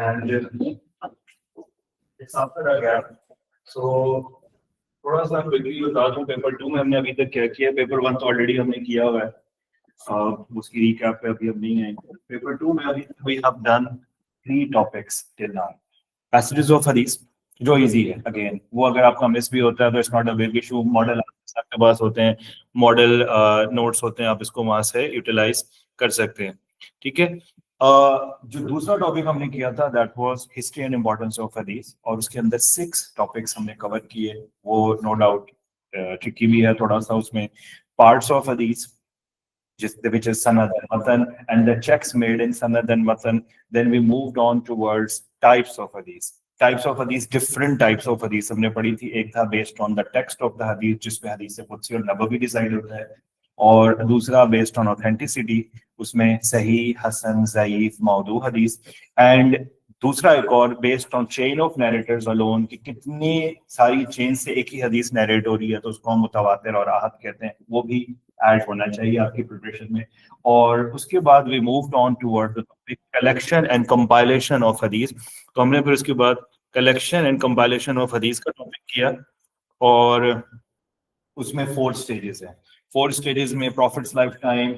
and it's after a gap. So थोड़ा सा quickly बता दूं, पेपर 2 में हमने अभी तक क्या किया, पेपर 1 तो ऑलरेडी हमने किया हुआ है, उसकी रिकैप पे अभी हम नहीं आए। पेपर 2 में अभी we have done 3 topics till now. Passages of hadith जो इजी है, अगेन वो अगर आपका मिस भी होता है तो it's not a big issue, model आपके पास होते हैं, मॉडल नोट्स होते हैं, आप इसको वहां से यूटिलाइज कर सकते हैं, ठीक है। जो दूसरा टॉपिक हमने किया था that was history and importance of हदीस, और उसके अंदर 6 टॉपिक्स हमने कवर किए। वो नो डाउट ट्रिकी भी है थोड़ा सा, उसमें पार्ट्स ऑफ हदीस which is sanad and matan, and the checks made in sanad and matan. Then we moved on towards types of hadith. Types of hadith, different types of hadith हमने पढ़ी थी। एक था based on the text of the hadith, जिसमें हदीस से कुदसी और नबवी decide होता है, और दूसरा बेस्ड ऑन ऑथेंटिसिटी, उसमें सही, हसन, ज़ईफ, मौदू हदीस, एंड दूसरा एक और based on chain of narrators alone, कि कितनी सारी चेन से एक ही हदीस नैरेट हो रही है तो उसको हम मुतवातिर और आहद कहते हैं, वो भी ऐड होना चाहिए आपकी प्रिपरेशन में। और उसके बाद we moved on toward the topic collection and compilation of हदीस। तो हमने फिर उसके बाद कलेक्शन एंड कंपाइलेशन ऑफ हदीस का टॉपिक किया, और उसमें 4 स्टेजेस हैं। 4 स्टेजेस में प्रॉफिट्स लाइफ टाइम,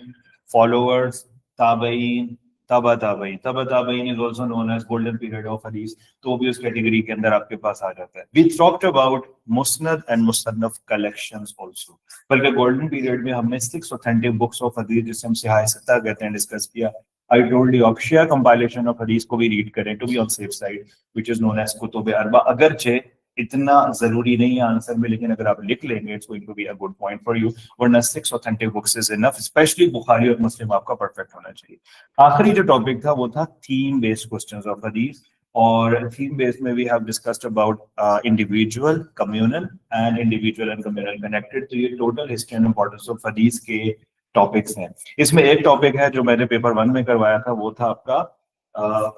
फॉलोअर्स, ताबईन, तबा ताबईन is also known as golden period of हदीस, तो भी उस कैटेगरी के अंदर आपके पास आ जाता है। वी टॉक्ड अबाउट मुस्नद एंड मुसन्नफ कलेक्शंस आल्सो, बल्कि गोल्डन पीरियड में हमने 6 ऑथेंटिक बुक्स ऑफ हदीस, जिसे हम सिहाह सत्ता कहते हैं, डिस्कस किया। I told you आप शेयर कंपाइलेशन ऑफ हदीस को भी रीड करें to be on safe side, which is known as कुतुब अरबा। अगरचे इतना जरूरी नहीं है आंसर में, लेकिन अगर आप लिख लेंगे it's going to be a good point for you, वरना 6 authentic books is enough, specially Bukhari और मुस्लिम आपका परफेक्ट होना चाहिए। आखिरी जो टॉपिक था वो था थीम बेस्ड क्वेश्चंस ऑफ हदीस, और थीम बेस्ड में we have discussed about individual, communal and communal connected. तो ये total history and importance of हदीस के टॉपिक्स हैं। इसमें एक टॉपिक है जो मैंने पेपर 1 में करवाया था, वो था आपका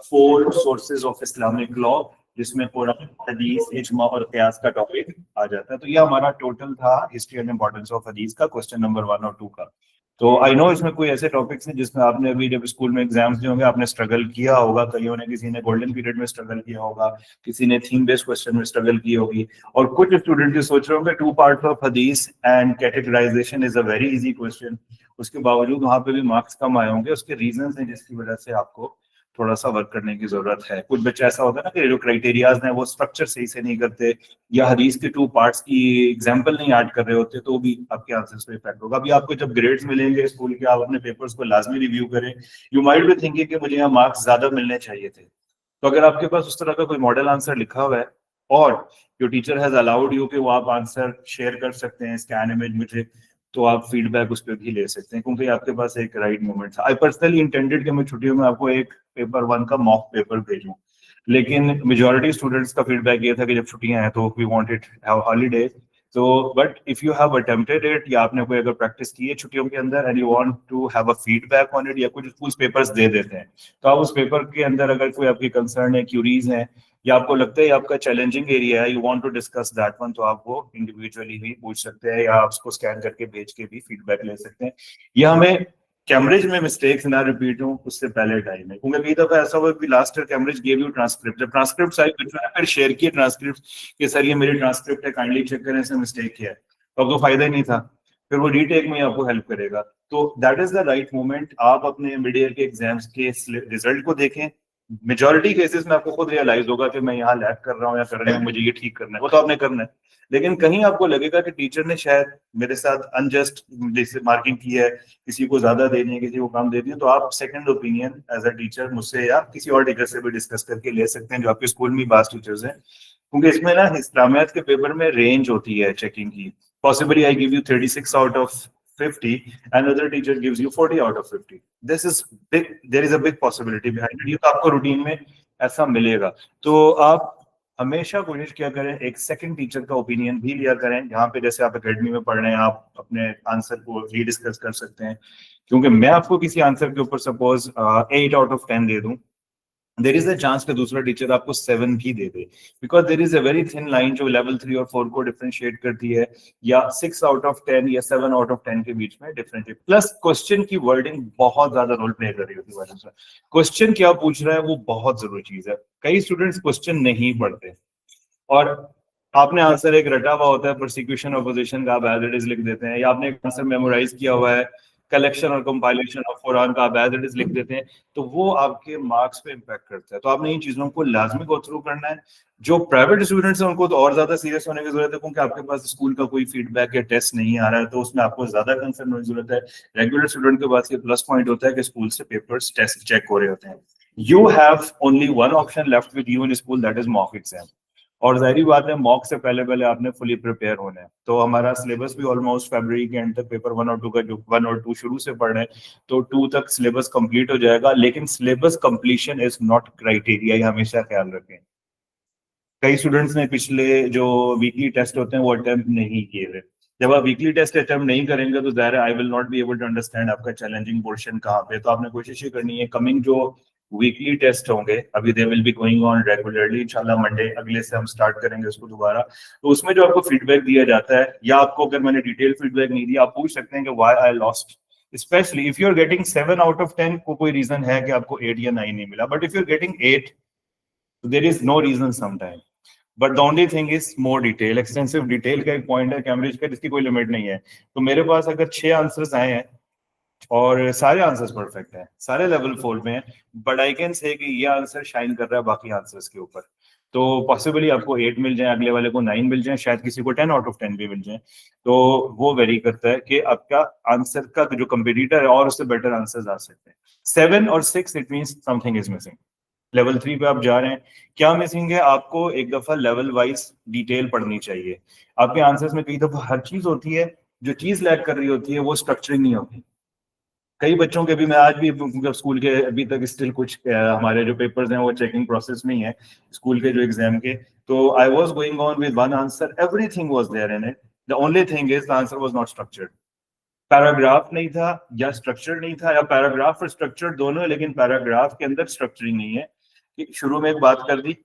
4 सोर्सेज ऑफ इस्लामिक लॉ, जिसमें कुरान, हदीस, इजमा और क़ियास का टॉपिक आ जाता है। तो ये हमारा टोटल था हिस्ट्री एंड इंपॉर्टेंस ऑफ हदीस का, क्वेश्चन नंबर 1 और 2 का। तो आई नो इसमें कोई ऐसे टॉपिक्स हैं जिसमें आपने अभी जब स्कूल में एग्जाम्स दिए होंगे आपने स्ट्रगल किया होगा, कईयों ने, किसी ने गोल्डन पीरियड में स्ट्रगल किया होगा, किसी ने थीम बेस्ड क्वेश्चन में स्ट्रगल की होगी, और कुछ स्टूडेंट जो सोच रहे होंगे 2 पार्ट्स ऑफ हदीस and categorization is a very easy question, उसके बावजूद वहां पे भी मार्क्स कम आए होंगे। उसके रीजंस हैं जिसकी वजह से आपको थोड़ा सा वर्क करने की जरूरत है। कुछ बच्चे ऐसा होता है ना कि जो क्राइटेरियाज हैं वो स्ट्रक्चर सही से नहीं करते, या हदीस के 2 पार्ट्स की एग्जांपल नहीं ऐड कर रहे होते, तो भी आपके आंसर्स पे इफेक्ट होगा। अभी आपको जब ग्रेड्स मिलेंगे स्कूल के, आप अपने पेपर्स को लाजमी रिव्यू करें। यू माइट बी थिंकिंग कि मुझे यहाँ मार्क्स ज्यादा मिलने चाहिए थे, तो अगर आपके पास उस तरह का कोई मॉडल आंसर लिखा हुआ है और जो टीचर हैज अलाउड यू कि वो आप आंसर शेयर कर सकते हैं, स्कैन इमेज मुझे, तो आप फीडबैक उस पर भी ले सकते हैं, क्योंकि आपके पास एक राइट मोमेंट था। आई पर्सनली इंटेंडेड कि मैं छुट्टियों में आपको एक पेपर 1 का मॉक पेपर भेजूं, लेकिन मेजॉरिटी स्टूडेंट्स का फीडबैक ये था कि जब छुट्टियां हैं तो वी वांटेड हैव हॉलीडे। तो but if you have attempted it, या आपने कोई अगर प्रैक्टिस की है छुट्टियों के अंदर and you want to have a feedback on it, या कुछ स्कूल पेपर्स दे देते हैं, तो आप उस पेपर के अंदर अगर कोई आपकी कंसर्न है, क्यूरीज है, या आपको लगता है आपका चैलेंजिंग एरिया है, you want to discuss that one, तो आप वो इंडिविजुअली भी पूछ सकते हैं, या आप उसको स्कैन करके भेज के भी फीडबैक ले सकते हैं। या हमें कैम्ब्रिज में मिस्टेक्स ना रिपीट हो उससे पहले टाइम है, क्योंकि कई दफा ऐसा हुआ कि last year Cambridge gave you transcript, जब ट्रांसक्रिप्ट आई बच्चों ने फिर शेयर किए ट्रांसक्रिप्ट कि सर ये मेरी ट्रांसक्रिप्ट है, काइंडली चेक करें, इसमें मिस्टेक किया है, तो अब तो फायदा ही नहीं था, फिर वो रीटेक में आपको हेल्प करेगा। तो that is the right moment. आप अपने मिड ईयर के एग्जाम्स के रिजल्ट को देखें, मेजॉरिटी केसेस में आपको खुद रियलाइज होगा कि मैं यहाँ लैग कर रहा हूँ या कर रहे हैं, मुझे ये ठीक करना है, वो तो आपने करना है। लेकिन कहीं आपको लगेगा कि टीचर ने शायद मेरे साथ अनजस्ट जैसे मार्किंग की है, किसी को ज्यादा देनी है, किसी को कम दे दी है, तो आप second opinion as a teacher मुझसे या किसी और टीचर से भी डिस्कस करके ले सकते हैं, जो आपके स्कूल में बास टीचर्स हैं, क्योंकि इसमें ना इस्लामियात के पेपर में रेंज होती है चेकिंग की। Possibly I give you 36 out of 50 and other teacher gives you 40 out of 50. This is big, there is a big possibility behind it. ये तो आपको रूटीन में ऐसा मिलेगा। तो आप हमेशा कोशिश किया करें एक सेकंड टीचर का ओपिनियन भी लिया करें, जहाँ पे जैसे आप एकेडमी में पढ़ रहे हैं आप अपने आंसर को रीडिस्कस कर सकते हैं। क्योंकि मैं आपको किसी आंसर के ऊपर सपोज 8 out of 10 दे दूं, देयर इज अ चांस कि दूसरा टीचर आपको 7 भी दे दे, because there is a very thin line जो लेवल 3 और 4 को डिफरेंशिएट करती है, या 6 आउट ऑफ 10 या 7 आउट ऑफ 10 के बीच में डिफरेंशिएट। प्लस क्वेश्चन की वर्डिंग बहुत ज्यादा रोल प्ले कर रही होती है। क्वेश्चन क्या पूछ रहा है वो बहुत जरूरी चीज है। कई स्टूडेंट्स क्वेश्चन नहीं पढ़ते और आपने आंसर एक रटा हुआ होता है प्रोसिक्यूशन ऑपोजिशन का, आप एज इट इज लिख देते हैं, या आपने एक आंसर मेमोराइज किया हुआ है कलेक्शन और कंपाइलेशन ऑफ कुरान का, आप एज इट इज लिख देते हैं, तो वो आपके मार्क्स पे इम्पैक्ट करता है। तो आपने इन चीजों को लाजमी गो थ्रू करना है। जो प्राइवेट स्टूडेंट्स हैं उनको तो और ज्यादा सीरियस होने की जरूरत है, क्योंकि आपके पास स्कूल का कोई फीडबैक या टेस्ट नहीं आ रहा है, तो उसमें आपको ज्यादा कंसर्न होने की जरूरत है। रेगुलर स्टूडेंट के पास ये प्लस पॉइंट होता है कि स्कूल से पेपर्स टेस्ट चेक हो रहे होते हैं। You have only one option left with you in school, that is mock exam. और जाहिर बात है मॉक से पहले पहले आपने फुली प्रिपेयर होना है। तो हमारा सिलेबस भी ऑलमोस्ट फरवरी के एंड तक पेपर 1 और 2 का, जो 1 और 2 शुरू से पढ़ रहे हैं, तो 2 तक सिलेबस कंप्लीट हो जाएगा। लेकिन syllabus completion is not criteria, ये हमेशा ख्याल रखें। कई स्टूडेंट्स ने पिछले जो वीकली टेस्ट होते हैं वो अटेम्प्ट नहीं किए हुए। जब आप वीकली टेस्ट अटेम्प्ट नहीं करेंगे तो ज़ाहिर है I will not be able to understand आपका चैलेंजिंग पोर्शन कहाँ पे। तो आपने कोशिश ये करनी है कमिंग जो वीकली टेस्ट होंगे, अभी दे will be going on regularly, इंशाल्लाह मंडे अगले से हम स्टार्ट करेंगे उसको दोबारा। तो उसमें जो आपको फीडबैक दिया जाता है, या आपको अगर मैंने डिटेल फीडबैक नहीं दिया, आप पूछ सकते हैं कि why I lost, specially if you are getting 7 out of 10, को कोई रीजन है कि आपको 8 या 9 नहीं मिला, but if you are getting 8 there is no reason sometime. But the only thing is more detail, extensive detail का एक पॉइंट है कैम्ब्रिज का, जिसकी कोई लिमिट नहीं है। तो मेरे पास अगर 6 आंसर्स आए हैं और सारे आंसर्स परफेक्ट हैं, सारे लेवल 4 में हैं, बट आई कैन से कि ये आंसर शाइन कर रहा है बाकी आंसर्स के ऊपर, तो पॉसिबली आपको 8 मिल जाए, अगले वाले को 9 मिल जाए, शायद किसी को 10 आउट ऑफ 10 भी मिल जाए। तो वो वेरी करता है कि आपका आंसर का जो कंपटीटर है और उससे बेटर आंसर्स आ सकते हैं। 7 और 6 it means something is missing. Level 3 पे आप जा रहे हैं, क्या मिसिंग है? आपको एक दफा लेवल वाइज डिटेल पढ़नी चाहिए। आपके आंसर्स में कई दफा हर चीज होती है, जो चीज लैक कर रही होती है वो स्ट्रक्चरिंग नहीं होती। कई बच्चों के भी, मैं आज भी मतलब स्कूल के अभी तक स्टिल कुछ हमारे जो पेपर्स हैं वो चेकिंग प्रोसेस में ही है स्कूल के जो एग्जाम के, तो I was going on with one answer, everything was there in it, the only thing is the answer was not structured. Paragraph नहीं था या स्ट्रक्चर नहीं था, या पैराग्राफ और स्ट्रक्चर दोनों है, लेकिन पैराग्राफ के अंदर स्ट्रक्चरिंग नहीं है कि शुरू में एक बात कर दी,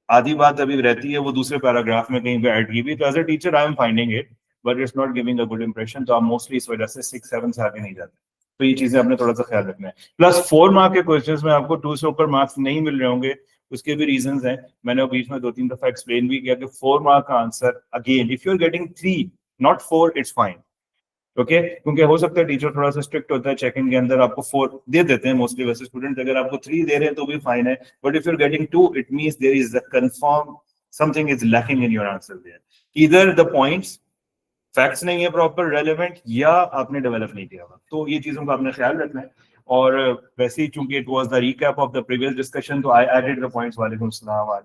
आधी बात अभी रहती है वो दूसरे पैराग्राफ में कहीं पे ऐड की हुई। तो as a teacher I am finding it but it's not giving a good impression. तो आप मोस्टली इस वजह से 6-7 से आगे नहीं जाते। तो ये चीजें आपने थोड़ा सा ख्याल रखना है। प्लस 4 मार्क के क्वेश्चंस में आपको 2 से ऊपर मार्क्स नहीं मिल रहे होंगे, उसके भी रीजंस हैं, मैंने बीच में 2-3 दफा एक्सप्लेन भी किया कि 4 मार्क का answer again if you are getting 3 not 4 it's fine. Okay, क्योंकि हो सकता है टीचर थोड़ा सा स्ट्रिक्ट होता है, चेकिंग के अंदर आपको 4 दे देते हैं मोस्टली, वैसे स्टूडेंट अगर आपको 3 दे रहे हैं तो भी फाइन है, but if you are getting 2 it means there is a confirm something is lacking in your answer there, either the points facts नहीं है प्रॉपर रेलेवेंट, या आपने डेवलप नहीं किया हुआ। तो ये चीजों का आपने ख्याल रखना है। और वैसे ही चूंकि it was the recap of the previous discussion, तो आई एडेड द पॉइंट्स। वालेकुम सलाम।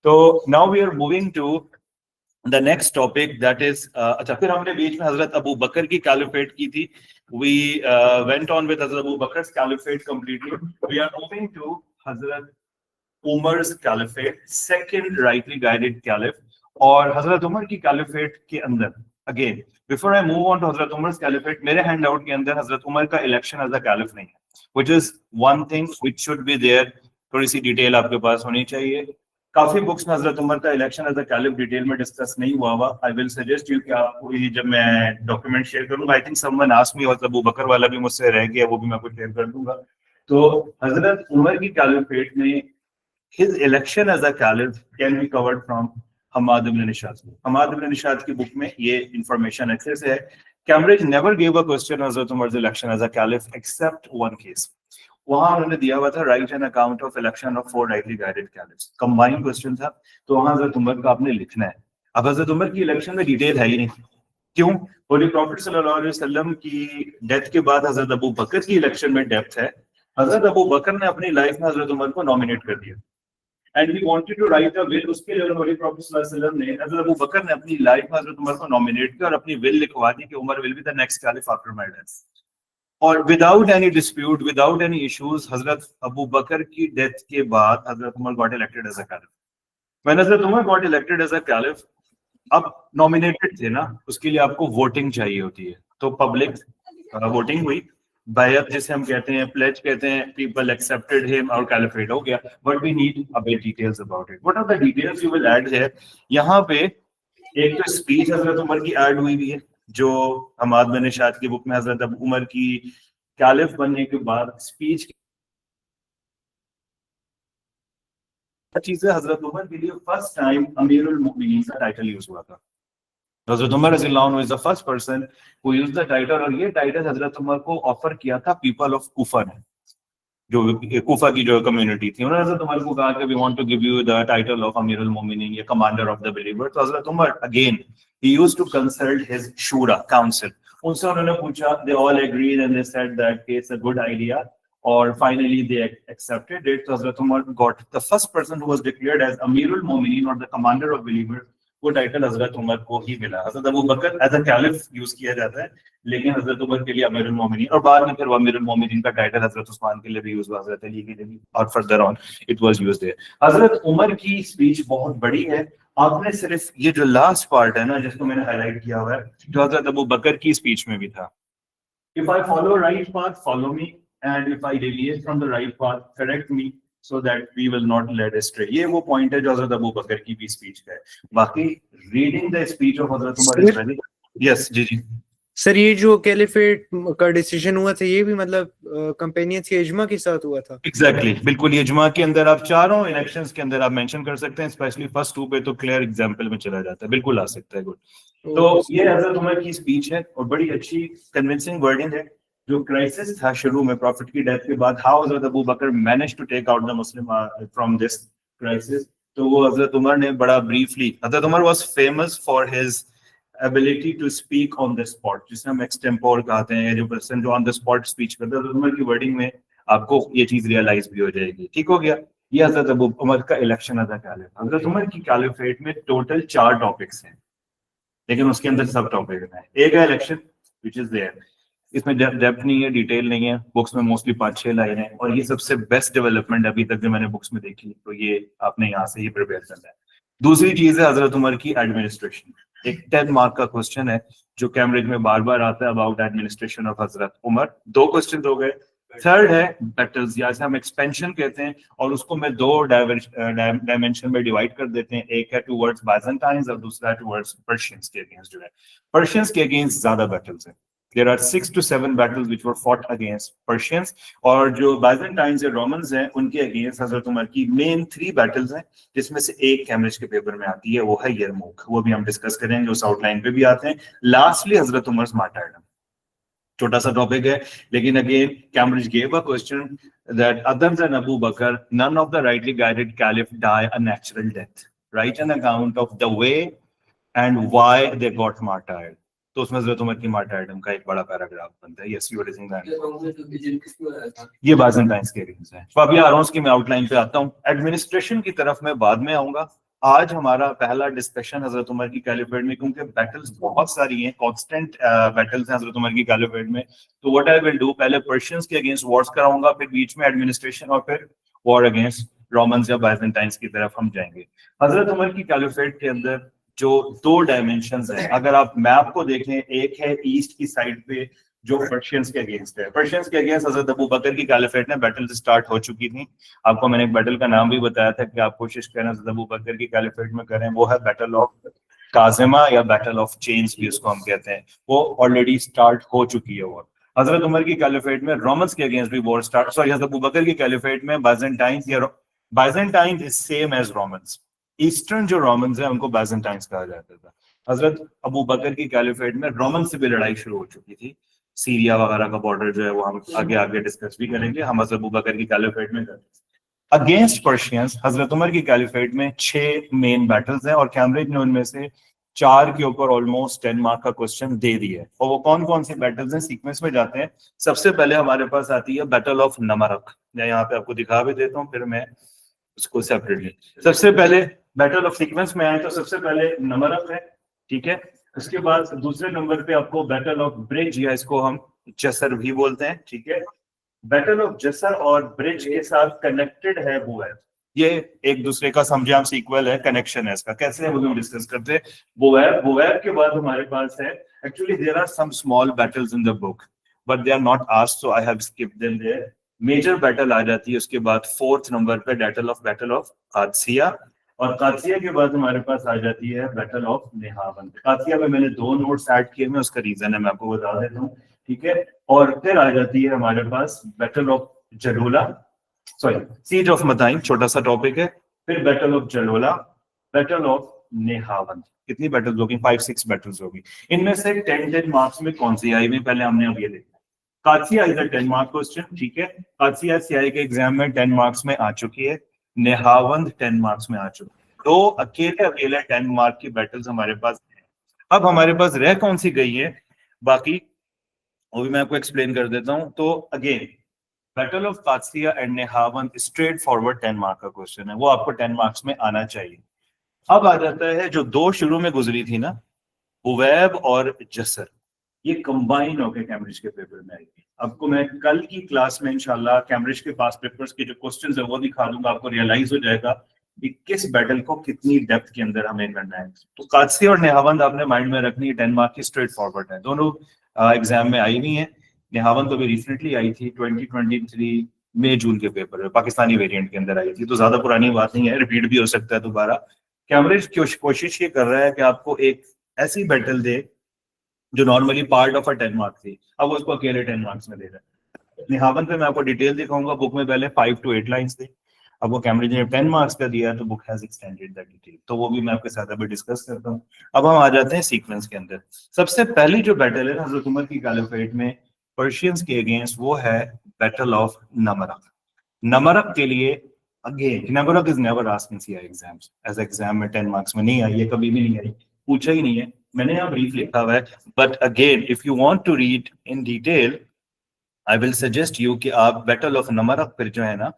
तो now we are moving to the next topic, that is अच्छा, फिर हमने बीच में हजरत अबू बकर की कैलिफेट की थी। we went on with Hazrat Abu बकर's caliphate completely. we are moving to Hazrat Umar's caliphate, second rightly guided caliph। और हजरत Umar की caliphate के अंदर again before I move on to हजरत उमर's caliphate, मेरे handout के अंदर हजरत उमर का election as a caliph नहीं है, which is one thing which should be there। थोड़ी सी डिटेल आपके पास होनी चाहिए। काफी बुक्स में हजरत उमर का election as a caliph detail में डिस्कस नहीं हुआ हुआ। आई विल सजेस्ट यू कि आपको ये जब मैं डॉक्यूमेंट शेयर करूंगा, I think someone asked me, और अबू बकर वाला भी मुझसे रह गया, वो भी मैं आपको शेयर कर दूंगा। तो हजरत उमर की कैलिफेट में his election as a caliph can be covered from Hammad ibn Nishat. Hammad ibn Nishat की बुक में ये इंफॉर्मेशन अच्छे से है। Cambridge never give a question हजरत Umar election as a caliph except one case. वहां उन्होंने दिया हुआ था right an account of election of 4 rightly guided caliphs, combined question था। तो वहां हजरत उमर का आपने लिखना है। अब हजरत उमर की इलेक्शन में डिटेल है ही नहीं, क्यों? होली प्रॉफिट सल्लल्लाहु अलैहि वसल्लम की डेथ के बाद हजरत अबू बकर की इलेक्शन में डेप्थ है। हजरत अबू बकर ने अपनी लाइफ में हजरत उमर को नॉमिनेट कर दिया and he wanted to write a will. उसके लिए होली प्रॉफिट सल्लल्लाहु अलैहि वसल्लम ने, हजरत अबू बकर ने अपनी लाइफ में हजरत उमर को नॉमिनेट किया और अपनी विल लिखवा दी कि Umar will be the next caliph after my death. और without any dispute, without any issues, हजरत अबू बकर की डेथ के बाद हजरत Umar got elected as a caliph. When हजरत Umar got elected as a caliph, अब nominated थे ना, उसके लिए आपको वोटिंग चाहिए होती है। तो पब्लिक वोटिंग हुई बैयत जिसे हम कहते हैं, प्लेज कहते हैं, पीपल एक्सेप्टेड हिम और कैलिफेट हो गया, but we need a bit details about it. What are the details you will add here? यहाँ पे एक तो स्पीच हजरत उमर की ऐड हुई हुई है, जो हमाद बिन इरशाद की बुक में हजरत अबू उमर की कैलिफ बनने के बाद स्पीच चीजें, हजरत उमर के लिए फर्स्ट टाइम अमीरुल मोमिनीन का टाइटल यूज हुआ था। हजरत उमर रज़ियल्लाहु अन्हु is the first person who used the title, और ये टाइटल हजरत उमर को ऑफर किया था पीपल ऑफ कूफा ने, जो कूफा की जो कम्युनिटी थी। उन्होंने हजरत उमर को कहा कि we want to give you the title of अमीरुल मोमिनीन या कमांडर ऑफ द बिलीवर। तो हजरत Umar again he used to consult his शूरा काउंसिल, उनसे उन्होंने पूछा, they all agreed and they said that it's a good idea, और फाइनली दे एक्सेप्टेड इट। तो हजरत Umar got the first person who was declared as अमीरुल मोमिनीन और द कमांडर ऑफ बिलीवर, वो टाइटल हजरत उमर को ही मिला। हजरत Abu Bakr as a caliph use किया जाता है, लेकिन हजरत उमर के लिए अमीरुल मोमिनीन, और बाद में फिर वो अमीरुल मोमिनीन का टाइटल हजरत उस्मान के लिए भी यूज हुआ, हजरत अली के लिए भी, और further on it was used there. हजरत उमर की स्पीच बहुत बड़ी है। आपने सिर्फ ये जो लास्ट पार्ट है ना, जिसको मैंने हाईलाइट किया हुआ है, जो हजरत अबू बकर की स्पीच में भी था, if I follow right path follow me, and if I deviate from the right path correct me, so that we will not let astray। ये वो पॉइंट है जो हजरत अबू बकर की भी स्पीच का है। बाकी रीडिंग द स्पीच ऑफ हजरत उमर इज वेरी, यस जी जी सर, ये जो कैलिफेट का डिसीजन हुआ था, ये भी मतलब कंपेनियंस के इजमा के साथ हुआ था? एग्जैक्टली, बिल्कुल। ये इजमा के अंदर आप चारों इलेक्शंस के अंदर आप मेंशन कर सकते हैं, स्पेशली फर्स्ट टू पे तो क्लियर एग्जांपल में चला जाता है, बिल्कुल आ सकता है। गुड। तो ये हजरत उमर की स्पीच है और बड़ी अच्छी कन्विंसिंग वर्डिंग है। जो क्राइसिस था शुरू में प्रॉफिट की डेथ के बाद, हाउ हजरत Abu Bakr manage to take out the Muslim from this crisis, तो वो हजरत उमर ने बड़ा ब्रीफली, हजरत Umar was famous for his ability to speak on the spot, जिसे हम एक्सटेम्पोर कहते हैं, जो पर्सन जो ऑन द स्पॉट स्पीच करता है। हजरत उमर की वर्डिंग में आपको ये चीज रियलाइज भी हो जाएगी। ठीक हो गया। ये हजरत अबू उमर का इलेक्शन अदा कैलिफ। हजरत उमर की कैलिफेट में टोटल 4 टॉपिक्स हैं, लेकिन उसके अंदर सब टॉपिक है। एक है इलेक्शन विच इज देयर, इसमें डेप्थ नहीं है, डिटेल नहीं है, बुक्स में मोस्टली 5-6 लाइन है, और ये सबसे बेस्ट डेवलपमेंट अभी तक जो मैंने बुक्स में देखी, तो ये आपने यहाँ से ही प्रिपेयर करना है। दूसरी चीज है हजरत उमर की एडमिनिस्ट्रेशन। एक 10 मार्क का क्वेश्चन है जो कैम्ब्रिज में बार बार आता है, अबाउट एडमिनिस्ट्रेशन ऑफ हजरत उमर। 2 क्वेश्चन हो गए। थर्ड है बैटल्स, या हम एक्सपेंशन कहते हैं, और उसको मैं 2 डायमेंशन में डिवाइड कर देते हैं। एक है टुवर्ड्स बाइजेंटाइंस और दूसरा है टुवर्ड्स पर्शियंस के अगेंस्ट। जो है पर्शियंस के अगेंस्ट ज्यादा बैटल्स हैं। There are 6 to 7 battles which were fought against Persians, और जो बाइजेंटाइंस या रोमन्स हैं उनके अगेंस्ट हजरत उमर की मेन 3 battles हैं, जिसमें से एक कैम्ब्रिज के पेपर में आती है, वो है यरमुक। वो भी हम डिस्कस करेंगे, उस आउटलाइन पे भी आते हैं। लास्टली हजरत उमर्स मार्टायरडम, छोटा सा टॉपिक है, लेकिन again Cambridge gave a question that other than Abu Bakr, none of the rightly guided caliph die a natural death. Write an account of the way and why they got martyred. तो उसमें हजरत Umar की मार्टायरडम का एक बड़ा paragraph बनता है। Yes, you are raising that. ये Byzantines के अगेंस्ट है। तो अभी आ रहा हूं, उसकी मैं आउटलाइन पे आता हूं। एडमिनिस्ट्रेशन की तरफ मैं बाद में आऊंगा। आज हमारा पहला डिस्कशन हजरत उमर की कैलिफेट में, क्योंकि बैटल्स बहुत सारी हैं, कांस्टेंट बैटल्स हैं हजरत उमर की कैलिफेट में। तो व्हाट आई विल डू, पहले पर्शियंस के अगेंस्ट वॉर्स कराऊंगा, फिर बीच में एडमिनिस्ट्रेशन, और फिर वॉर अगेंस्ट रोमन्स या बाइजेंटाइंस की तरफ हम जाएंगे। हजरत उमर की कैलिफेट के अंदर जो 2 डायमेंशंस हैं, अगर आप मैप को देखें, एक है ईस्ट की साइड पे जो पर्शियंस के अगेंस्ट है। पर्शियंस के अगेंस्ट हजरत अबू बकर की कैलिफेट में बैटल स्टार्ट हो चुकी थी। आपको मैंने एक बैटल का नाम भी बताया था कि आप कोशिश करें हजरत अबू बकर की कैलिफेट में करें, वो है बैटल ऑफ काजिमा या बैटल ऑफ चेन्स भी उसको हम कहते हैं। वो ऑलरेडी स्टार्ट हो चुकी है। वो हजरत उमर की कैलिफेट में रोमन्स के अगेंस्ट भी वॉर स्टार्ट, सॉरी हजरत अबू बकर की कैलिफेट में बाइजेंटाइंस या Byzantines is same as Romans. Eastern जो रोमन्स हैं उनको बाइजेंटाइंस कहा जाता था। हजरत अबू बकर की कैलिफेट में रोमन से भी लड़ाई शुरू हो चुकी थी। सीरिया वगैरह का बॉर्डर जो है वो हम आगे आगे डिस्कस भी करेंगे। हम हजरत अबू बकर की कैलिफेट में अगेंस्ट पर्शियंस हजरत उमर की कैलिफेट में 6 मेन बैटल्स हैं, और कैम्ब्रिज ने उनमें से 4 के ऊपर ऑलमोस्ट 10 मार्क का क्वेश्चन दे दिया है। और वो कौन कौन सी बैटल्स हैं, सीक्वेंस में जाते हैं। सबसे पहले हमारे पास आती है बैटल ऑफ नमरक। मैं यहाँ पे आपको दिखा भी देता हूँ, फिर मैं उसको सेपरेटली। सबसे पहले बैटल ऑफ सीक्वेंस में आए तो सबसे पहले नमरक है, ठीक है। उसके बाद दूसरे नंबर पे आपको बैटल ऑफ ब्रिज, या इसको हम जसर भी बोलते हैं, ठीक है। बैटल ऑफ जसर और ब्रिज के साथ कनेक्टेड है बुवैब। ये एक दूसरे का समझे आप सीक्वल है, कनेक्शन है इसका, कैसे है वो हम डिस्कस करते हैं। बुवैब के बाद हमारे पास है, actually there are some small battles in the book. but they are not asked, so I have skipped them there. Major battle आ जाती है उसके बाद 4th नंबर पे बैटल ऑफ कादसिया, और कादसिया के बाद हमारे पास आ जाती है बैटल ऑफ नेहावंद। कादसिया में मैंने 2 नोट्स ऐड किए हैं, उसका रीजन है मैं आपको बता देता हूँ, ठीक है। और फिर आ जाती है हमारे पास battle of Jalula, sorry siege of Madain, छोटा सा टॉपिक है। फिर battle of Jalula, battle of Nahavand. कितनी बैटल्स होगी? 5-6 बैटल्स होगी। इनमें से 10 मार्क्स में कौन सी आई हुई पहले हमने अब ये देखा। Qadisiyyah is a 10 mark question, ठीक है। कादसिया सीआई के एग्जाम में 10 मार्क्स में आ चुकी है, नेहावंद 10 मार्क्स में आ चुकी है। तो अकेले 10 मार्क की बैटल्स हमारे पास है। अब हमारे पास रह कौन सी गई है बाकी, वो भी मैं आपको एक्सप्लेन कर देता हूं। तो again battle of Qadisiya and Nahavand straightforward 10 mark का क्वेश्चन है, वो आपको 10 मार्क्स में आना चाहिए। अब आ जाता है जो 2 शुरू में गुजरी थी ना, उवैब और जसर, ये कंबाइन होकर कैम्ब्रिज के पेपर में आएगी। आपको मैं कल की क्लास में इंशाल्लाह कैम्ब्रिज के पास पेपर्स के जो क्वेश्चंस है वो दिखा दूंगा, आपको रियलाइज हो जाएगा कि किस बैटल को कितनी डेप्थ के अंदर हमें करना है। तो कादसिया और नेहावंद आपने माइंड में रखनी है, 10 मार्क की स्ट्रेट फॉरवर्ड है, दोनों एग्जाम में आई हुई है। नेहावंद तो अभी रिसेंटली आई थी 2023 मई जून के पेपर में, पाकिस्तानी वेरिएंट के अंदर आई थी, तो ज्यादा पुरानी बात नहीं है, रिपीट भी हो सकता है दोबारा। कैम्ब्रिज कोशिश ये कर रहा है कि आपको एक ऐसी बैटल दे जो normally part of a 10 mark थी, अब वो उसको अकेले 10 मार्क्स में दे रहा है। नेहावंद पे मैं आपको डिटेल दिखाऊंगा, बुक में पहले 5 to 8 लाइंस थे, अब वो कैम्ब्रिज ने 10 मार्क्स का दिया तो book has extended that detail, तो वो भी मैं आपके साथ अभी डिस्कस करता हूँ। अब हम आ जाते हैं सीक्वेंस के अंदर। सबसे पहली जो बैटल है हजरत उमर की कैलिफेट में पर्शियंस के अगेंस्ट, वो है बैटल ऑफ नमरक। नमरक के लिए again Namaraq is never asked in CI exams, as exam में 10 मार्क्स में नहीं आई है, कभी भी नहीं आई, पूछा ही नहीं है। मैंने यहाँ ब्रीफ लिखा हुआ है, but again if you want to read in detail I will suggest you कि आप बैटल ऑफ नमरक फिर जो है ना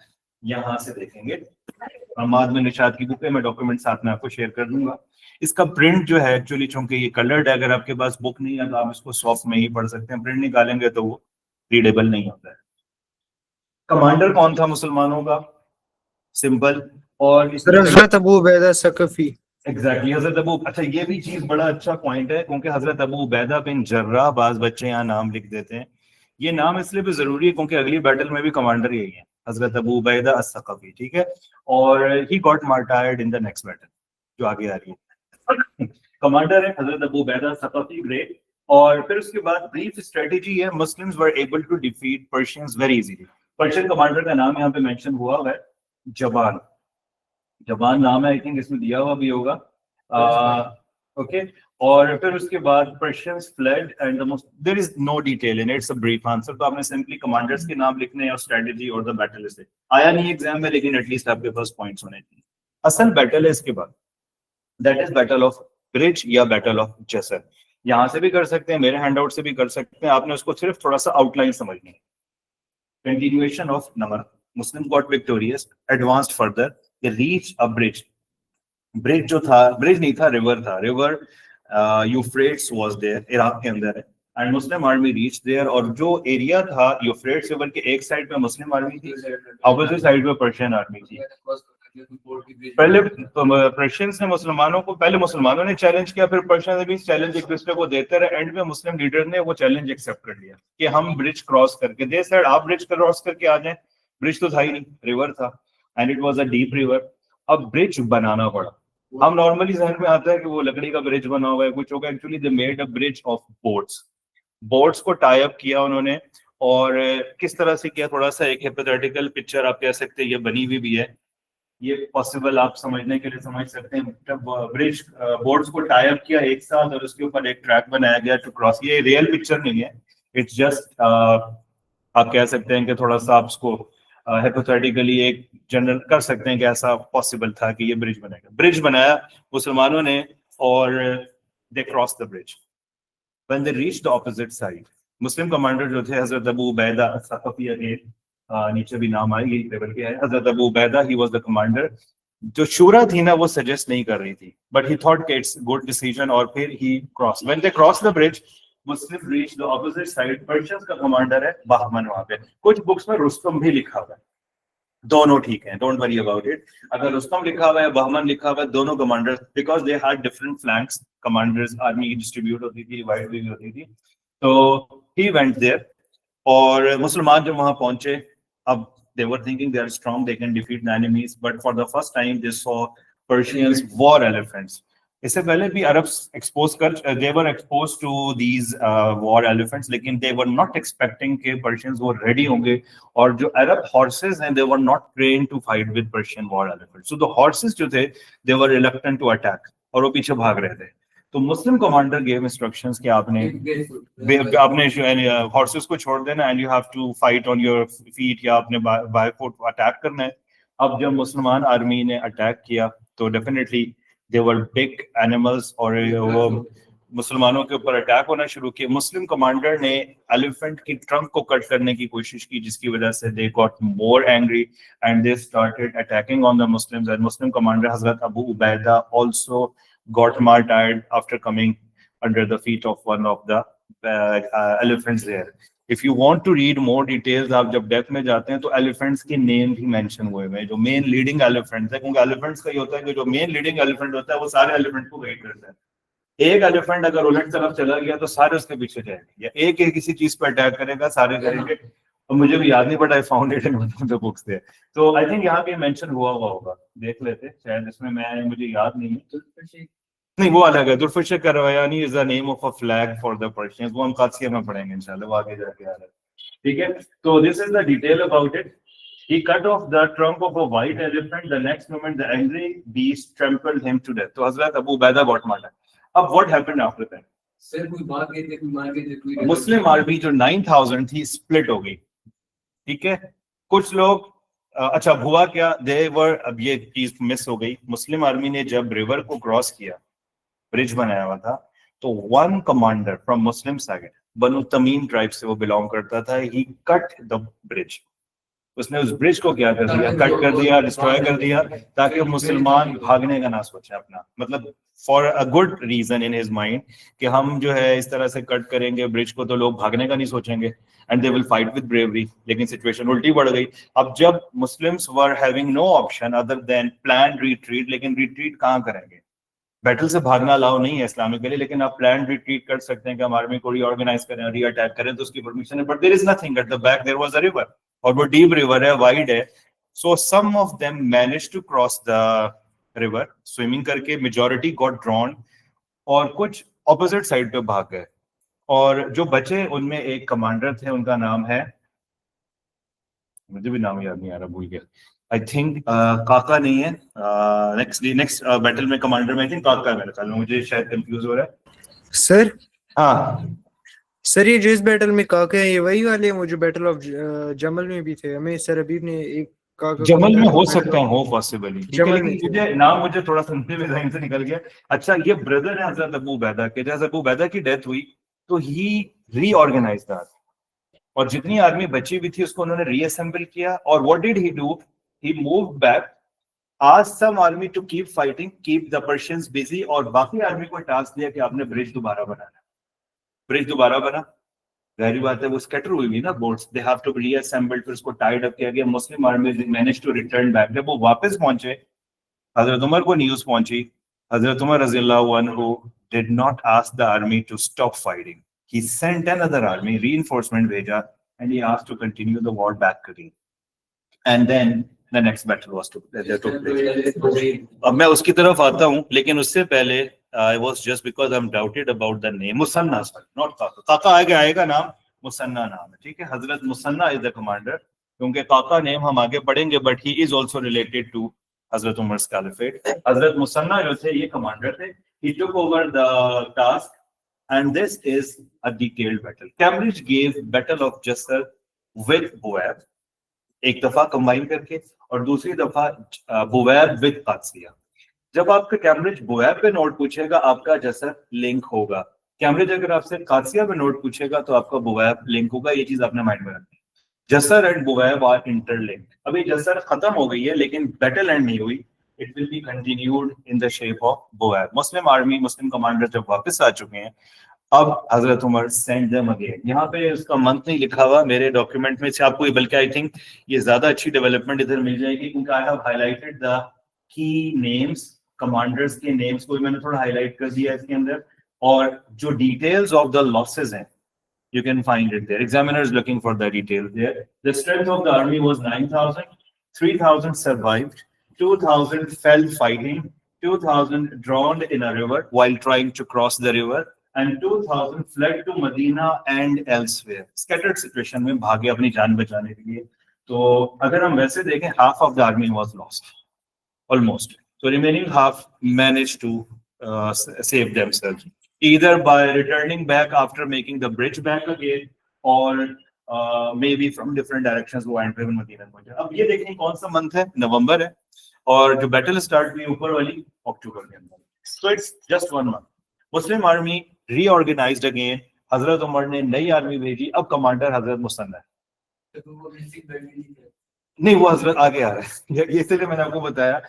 यहाँ से देखेंगे। अहमद में निशात की बुक है, मैं डॉक्यूमेंट साथ में आपको शेयर कर दूंगा। इसका प्रिंट जो है एक्चुअली चूंकि ये कलर्ड है, अगर आपके पास बुक नहीं है तो आप इसको सॉफ्ट में ही पढ़ सकते हैं, प्रिंट निकालेंगे तो वो रीडेबल नहीं होता है। कमांडर कौन था मुसलमानों का? सिंपल, और हजरत अबू उबैदा सकफी। एग्जैक्टली हजरत अबू, अच्छा ये भी चीज बड़ा अच्छा पॉइंट है, क्योंकि हजरत अबू उबैदा बिन जर्राह, बाज बच्चे यहाँ नाम लिख देते हैं, ये नाम इसलिए भी जरूरी है क्योंकि अगली बैटल में भी कमांडर यही है, हजरत अबू उबैदा अस-सकफी, ठीक है। और he got martyred in the next battle जो आगे आ रही है। कमांडर है हजरत अबू उबैदा सकफी, ग्रेट। और फिर उसके बाद ब्रीफ स्ट्रेटेजी है, Muslims were able to defeat Persians very easily. Persian commander का नाम यहाँ पे मेंशन हुआ है, जबान, जबान नाम है, आई थिंक इसमें दिया हुआ भी होगा, ओके। और फिर उसके बाद Persians fled and there is no detail in it's a brief answer, तो आपने सिंपली कमांडर्स के नाम लिखने हैं और स्ट्रेटजी और द बैटल से आया नहीं एग्जाम में, लेकिन एटलीस्ट आपके पास पॉइंट्स होने चाहिए। असल बैटल है इसके बाद, that is battle of bridge या बैटल ऑफ जसर। यहाँ से भी कर सकते हैं, मेरे हैंडआउट से भी कर सकते हैं, आपने उसको सिर्फ थोड़ा सा आउटलाइन समझनी है। Continuation of Namaraq, Muslim got victorious, advanced further, they reach a bridge. Bridge जो था, ब्रिज नहीं था, रिवर था, river Euphrates was there, Iraq के अंदर है, and Muslim army reach there. और जो एरिया था यूफ्रेट्स रिवर के एक साइड पे मुस्लिम आर्मी थी, अपोजिट साइड पे पर्शियन आर्मी थी। पहले पर्शियंस ने मुसलमानों को, पहले मुसलमानों ने चैलेंज किया, फिर पर्शियन ने भी चैलेंज एक दूसरे को देते रहे, एंड में मुस्लिम लीडर ने वो चैलेंज एक्सेप्ट कर लिया कि हम ब्रिज क्रॉस करके, दे सेड आप ब्रिज क्रॉस करके आ जाएं, ब्रिज तो था ही नहीं, रिवर था, and it was a deep river. अब ब्रिज बनाना पड़ा। हम नॉर्मली जहन में आता है कि वो लकड़ी का ब्रिज बना हुआ है, कुछ होगा, actually they made a bridge of boats. Boats को टाई अप किया उन्होंने, और किस तरह से किया, थोड़ा सा एक हिपोथेटिकल पिक्चर आप कह सकते हैं, ये बनी हुई भी है, ये पॉसिबल आप समझने के लिए समझ सकते हैं। जब ब्रिज बोट्स को टाई अप किया एक साथ और उसके ऊपर एक ट्रैक बनाया गया टू क्रॉस, ये रियल पिक्चर नहीं है, इट्स जस्ट आप कह सकते हैं कि थोड़ा सा आप उसको हाइपोथेटिकली एक जनरल कर सकते हैं कि ऐसा पॉसिबल था कि ये ब्रिज बनेगा। ब्रिज बनाया मुसलमानों ने और दे cross the bridge. When they reach the opposite side, Muslim commander जो थे हजरत अबू उबैदा सकफी, अगेन नीचे भी नाम आई, यही लेवल के है, हजरत Abu Ubaida, he was the commander. जो शूरा थी ना वो सजेस्ट नहीं कर रही थी, बट ही थॉट कि इट्स गुड डिसीजन, और फिर he cross, when they cross the bridge, Muslim reach the opposite side. Persians का कमांडर है बहमन, वहां पे कुछ बुक्स में रुस्तम भी लिखा हुआ है, दोनों ठीक है, डोंट वरी अबाउट इट। अगर रुस्तम लिखा हुआ है, बहमन लिखा हुआ है, दोनों commanders, because they had different flanks, commanders, army की डिस्ट्रीब्यूट होती थी, डिवाइड भी होती थी, तो ही वेंट देयर और मुसलमान जब वहां पहुंचे, अब they were thinking they are strong, they can defeat the enemies, but for the first time they saw Persians war elephants. इससे पहले भी अरब्स एक्सपोज कर they were exposed to these war elephants, लेकिन they were not expecting कि Persians वो ready होंगे, और जो Arab horses हैं they were not trained to fight with Persian war elephants. So the horses जो थे they were reluctant to attack, और वो पीछे भाग रहे थे. तो मुस्लिम कमांडर गेव इंस्ट्रक्शंस कि आपने हॉर्सेस को छोड़ देना and you have to fight on your feet, या आपने बाय फुट अटैक करना है. अब जब मुसलमान आर्मी ने अटैक किया तो definitely they were big animals, और वो मुसलमानों के ऊपर अटैक होना शुरू किया. मुस्लिम कमांडर ने एलिफेंट की ट्रंक को कट करने की कोशिश की, जिसकी वजह से they got more angry and they started attacking on the Muslims. And Muslim commander हजरत Abu Ubaida also got martyred after coming under the feet of one of the elephants there. If you want to read more details, आप जब depth में जाते हैं तो elephants के name भी mention हुए हैं, जो मेन लीडिंग elephants है, क्योंकि elephants का ये होता है कि जो मेन लीडिंग elephant होता है वो सारे elephant को गाइड करता है. एक elephant अगर उलट तरफ चला गया तो सारे उसके पीछे जाएंगे, या एक किसी चीज पर अटैक करेगा सारे करेंगे. और मुझे भी याद नहीं पड़ा, found it in one of the books थे. तो आई थिंक यहाँ पे मेंशन हुआ होगा, देख लेते शायद इसमें, मुझे याद नहीं है. नहीं, वो अलग है. Derafsh Kaviani is the name of a flag for the Persians, वो हम कासिया में पढ़ेंगे इंशाल्लाह, वो आगे जाके आ रहा है. ठीक है, तो this is the detail about it. He cut off the trunk of a white elephant. The next moment, the angry beast trampled him to death. So Hazrat Abu Ubaidah got martyred. अब what happened after that? Sir कोई मार गए थे मुस्लिम army जो 9000 थी split हो गई. ठीक है, कुछ लोग अच्छा हुआ क्या, दे वर, अब ये चीज मिस हो गई. मुस्लिम आर्मी ने जब रिवर को क्रॉस किया, ब्रिज बनाया हुआ था, तो one commander from Muslim side, Banu Tamim tribe से वो बिलोंग करता था, ही कट द ब्रिज. उसने उस ब्रिज को क्या कर दिया, कट कर दिया, डिस्ट्रॉय कर दिया, ताकि मुसलमान भागने का ना सोचे अपना, मतलब for a good reason in his mind कि हम जो है इस तरह से कट करेंगे ब्रिज को तो लोग भागने का नहीं सोचेंगे, and they will fight with bravery. लेकिन सिचुएशन उल्टी बढ़ गई. अब जब Muslims were having no option other than plan retreat, लेकिन रिट्रीट कहाँ करेंगे, बैटल से भागना अलाउ नहीं है इस्लामिकली, लेकिन आप प्लान रिट्रीट कर सकते हैं कि हम आर्मी को रीऑर्गेनाइज करें, री अटैक करें, तो उसकी परमिशन है. But there is nothing at the back, there was a river, और वो डीप रिवर है, वाइड है. So some of them manage to cross the river swimming करके, मेजॉरिटी गॉट ड्रॉन, और कुछ ऑपोजिट साइड पे भाग गए. और जो बचे उनमें एक कमांडर थे, उनका नाम है, मुझे भी नाम याद नहीं आ रहा, भूल गया. आई थिंक काका नहीं है, नेक्स्ट बैटल में कमांडर में आई थिंक काका है मेरे ख्याल में, मुझे शायद कंफ्यूज हो रहा है सर. हाँ सर ये जिस बैटल में काका है ये वही वाले हैं वो जो बैटल ऑफ जमल में भी थे. हमें सर अबीब ने एक काका जमल में हो सकता है, हो पॉसिबली, जमल में मुझे नाम मुझे थोड़ा सुनने में ज़हन से निकल गया. अच्छा, ये ब्रदर है हजरत अबू उबैदा के. जब अबू उबैदा की डेथ हुई तो ही रीऑर्गेनाइज्ड दैट, और जितनी आर्मी बची हुई थी उसको उन्होंने रीअसेंबल किया. और what did he do, he moved back, asked some army to keep fighting, keep the Persians busy, और बाकी आर्मी को टास्क दिया कि आपने ब्रिज दोबारा बनाना. ब्रिज दोबारा बना, गहरी बात है वो स्कैटर हुई हुई ना boats, they have to be reassembled, फिर उसको टाइड अप किया गया. Muslim army manage to return back. जब वो वापस पहुंचे, हजरत उमर को न्यूज पहुंची. हजरत उमर रज़ियल्लाहु अन्हु did not ask the army to stop fighting, he sent another army, reinforcement भेजा, and he asked to continue the war back again. And then the next battle was to took place. अब मैं उसकी तरफ आता हूँ, लेकिन उससे पहले I was just because I'm doubted about the name. Muthanna, not काका. काका आएगा नाम, मुसन्ना नाम है. ठीक है, हजरत मुसन्ना is the commander. क्योंकि काका नेम हम आगे पढ़ेंगे, but he is also related to Hazrat Umar's caliphate. Hazrat Muthanna जो थे ये कमांडर थे. He took over the task, and this is a detailed battle. Cambridge gave battle of Jassar with Buaib, एक दफा combine करके, और दूसरी दफा बुवैब विद कासिया. जब आपका कैम्ब्रिज बुवैब पे नोट पूछेगा आपका जसर लिंक होगा. कैम्ब्रिज अगर आपसे कासिया पे नोट पूछेगा तो आपका बुवैब लिंक होगा. ये चीज आपने माइंड में रखनी. जसर एंड बुवैब आर इंटरलिंक्ड. अभी जसर खत्म हो गई है लेकिन बैटल एंड नहीं हुई. It will be continued in the shape of Buwaib. Muslim army, Muslim commander जब वापस आ चुके हैं, अब हजरत उमर सेंड देम अगेन. यहाँ पे उसका मंथ नहीं लिखा हुआ मेरे डॉक्यूमेंट में से, आपको बल्कि आई थिंक ये ज्यादा अच्छी डेवलपमेंट इधर मिल जाएगी, क्योंकि I have highlighted the key names, commanders के नेम्स को मैंने थोड़ा हाईलाइट कर दिया इसके अंदर, और जो डिटेल्स ऑफ द लॉसेस हैं You can find it there. Examiner is looking for the details there. The strength of the army was 9,000. 3,000 survived. 2,000 fell fighting. 2,000 drowned in a river while trying to cross the river. And 2,000 fled to Medina and elsewhere. Scattered situation में भागे अपनी जान बचाने के लिए. तो अगर हम वैसे देखें, half of the army was lost, almost. So remaining half managed to save themselves, either by returning back after making the bridge back again, or maybe from different directions वो एंटर में मदीना पहुंचे. अब ये देखें कौन सा month है, नवंबर है, और जो बैटल स्टार्ट हुई ऊपर वाली अक्टूबर के अंदर. So it's just 1 month. Muslim army reorganized again. हजरत उमर ने नई आर्मी भेजी. अब कमांडर हजरत मुसन्ना है. नहीं, वो हजरत आगे आ रहा है. इसलिए मैंने आपको बताया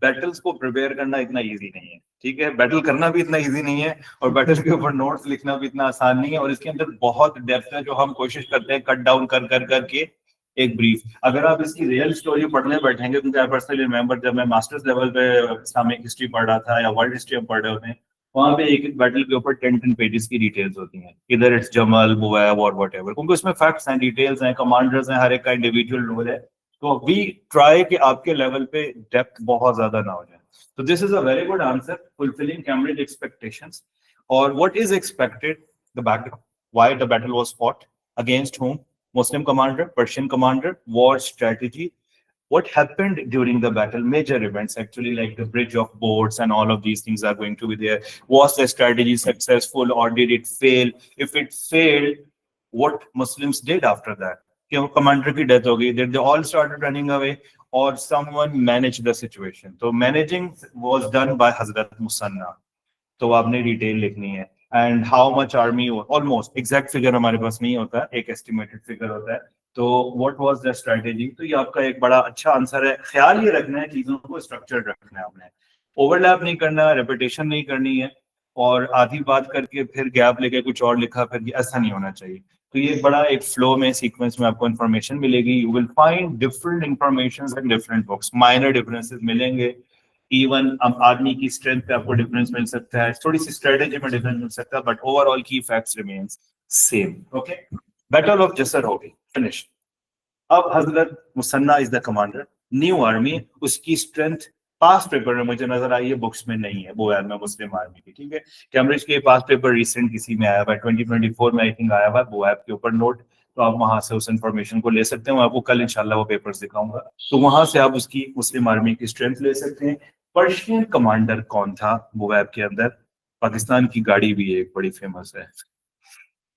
बैटल्स को प्रिपेयर करना इतना इजी नहीं है. ठीक है, बैटल करना भी इतना इजी नहीं है, और बैटल के ऊपर नोट्स लिखना भी इतना आसान नहीं है, और इसके अंदर बहुत डेप्थ है जो हम कोशिश करते हैं कट डाउन कर कर करके एक ब्रीफ. अगर आप इसकी रियल स्टोरी पढ़ने बैठेंगे, क्योंकि आई पर्सनली रिमेंबर जब मैं मास्टर्स लेवल पे इस्लामिक हिस्ट्री पढ़ रहा था या वर्ल्ड हिस्ट्री में पढ़ रहे होते हैं, वहां पे एक एक बैटल के ऊपर 10 पेजेस की डिटेल्स होती हैं. इधर इट्स जमल, बुवैब और व्हाटएवर, क्योंकि उसमें फैक्ट्स हैं, डिटेल्स हैं, कमांडर्स हैं, हर एक का इंडिविजुअल रोल है. तो वी ट्राई कि आपके लेवल पे डेप्थ बहुत ज्यादा ना हो जाए. So this is a very good answer, fulfilling Cambridge expectations. Or what is expected, the background, why the battle was fought, against whom, Muslim commander, Persian commander, war strategy, what happened during the battle, major events actually, like the bridge of boats and all of these things are going to be there. Was the strategy successful or did it fail? If it failed, what Muslims did after that? Commander की death हो गई, did they all started running away or someone managed the situation? So managing was done by Hazrat Musanna. तो आपने detail लिखनी है. And how much army, almost exact figure हमारे पास नहीं होता, एक estimated figure होता है. तो what was the strategy? तो ये आपका एक बड़ा अच्छा आंसर है. ख्याल ये रखना है, चीजों को स्ट्रक्चर्ड रखना है आपने. ओवरलैप नहीं करना, रेपिटेशन नहीं करनी है, और आधी बात करके फिर गैप लेके कुछ और लिखा, फिर ऐसा नहीं होना चाहिए. तो ये बड़ा एक फ्लो में, सीक्वेंस में आपको इन्फॉर्मेशन मिलेगी. You will find different information in different books. Minor differences मिलेंगे, इवन आर्मी की स्ट्रेंथ पे आपको डिफरेंस मिल सकता है, थोड़ी सी स्ट्रेटेजी में डिफरेंस मिल सकता है, बट ओवरऑल की facts remains same. Okay, battle of Jasr हो गई, फिनिश. अब हजरत Muthanna is the commander, new army. उसकी स्ट्रेंथ पास्ट पेपर में मुझे नजर आई है, बुक्स में नहीं है, वो है में मुस्लिम आर्मी की. ठीक है, कैम्ब्रिज के पास्ट पेपर रिसेंट किसी में आया हुआ है, 2024 में आई थिंक आया हुआ है, वो ऐप के ऊपर नोट. तो आप वहां से उस इंफॉर्मेशन को ले सकते हैं. मैं आपको कल इंशाल्लाह वो पेपर्स दिखाऊंगा, तो वहां से आप उसकी मुस्लिम आर्मी की स्ट्रेंथ ले सकते हैं. पर्शियन कमांडर कौन था वो ऐप के अंदर? पाकिस्तान की गाड़ी भी एक बड़ी फेमस है.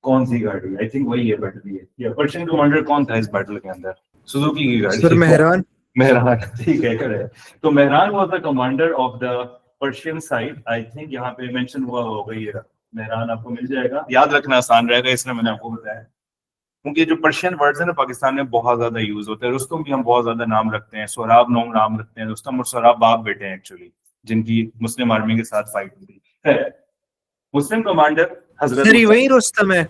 कौन सी गाड़ी? आई थिंक वही है, बैटल है. पर्शियन कमांडर कौन था इस बैटल के अंदर? सुजुकी की गाड़ी. सर मेहरान. मेहरान, ठीक है, करेक्ट. तो Mehran was the commander of the Persian side. I think यहाँ पे मेंशन हुआ होगा, ये मेहरान आपको मिल जाएगा, याद रखना आसान रहेगा, इसलिए मैंने आपको बताया. क्योंकि जो पर्शियन वर्ड्स है ना पाकिस्तान में बहुत ज्यादा यूज होते हैं. रुस्तम भी हम बहुत ज्यादा नाम रखते हैं, सोराब नाम रखते हैं. रुस्तम और सोराब बाप बेटे हैं एक्चुअली, जिनकी मुस्लिम आर्मी के साथ फाइट हुई है. मुस्लिम कमांडर हजरत वही रुस्तम है.